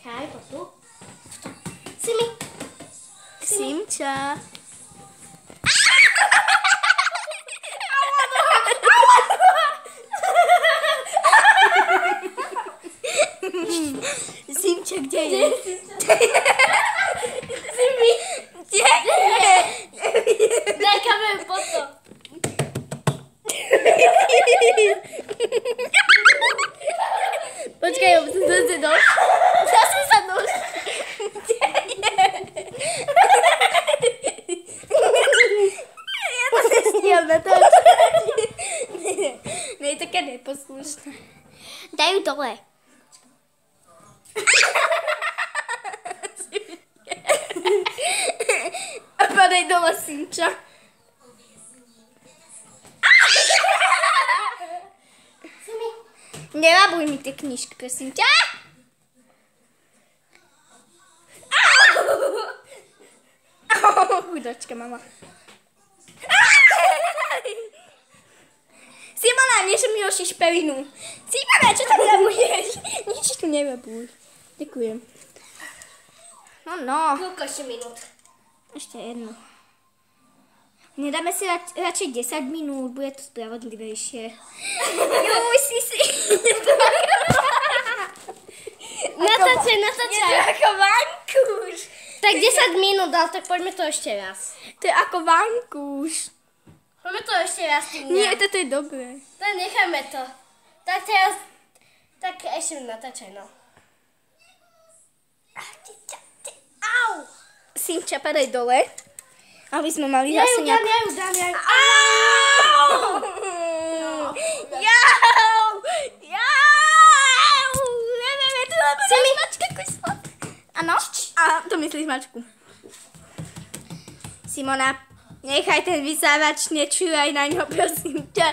nechaj, poď tu. Simi. Simča. Simča, kde je? Simi. Kde je? Daj kameru potom. Počkaj, zase nož. Zase sa nož. Kde je? Ja to nestíham natáčať. Ne, je taká neposlušná. Daj ju dole. A padaj dole, Simča. Nelabuj mi tie knižky, prosím ťa. Chudačka, mama. Simona, nie, že mi ošíš pelinu. Simona, čo tam labuješ? Nič tu nelabuj. Ďakujem. No. Koľko ešte minút? Ešte jedno. Nedáme si radšej 10 minút, bude to spravodlivejšie. Juj, si. Natáčaj. Je to ako vankúš. Tak 10 minút, ale tak poďme to ešte raz. To je ako vankúš. Poďme to ešte raz. Nie, toto je dobré. Tak necháme to. Tak teraz, tak ešte natáčaj, no. Au! Simča, padaj dole. Aby sme mali zase Ja nejakú... ju dám. Au! Jau! Nevieme, tu máme mačka kusla. Áno? A to myslíš mačku. Simona, nechaj ten vysávač, nečúvaj na ňo, prosím ťa.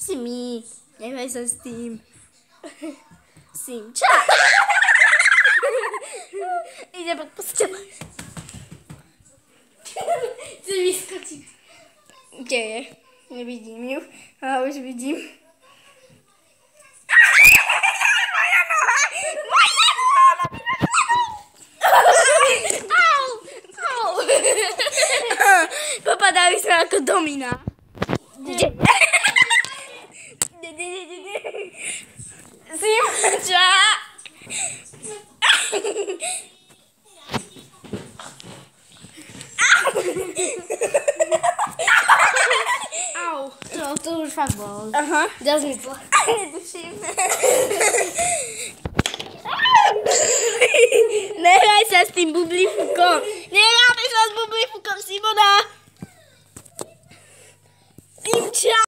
Simi, nechaj sa s tým. Simča. Ide pod postel. Chci vyskočiť. Kde je? Nevidím ju. A už vidím. Moja noha! Au! Popadali sme ako domina. Kde? Simča! Au. To už fakt bol. Aha. Dá zmysl. Neduším. Nehraj sa s tým bublífukom. Nehráme sa s bublífukom, Simona. Simča.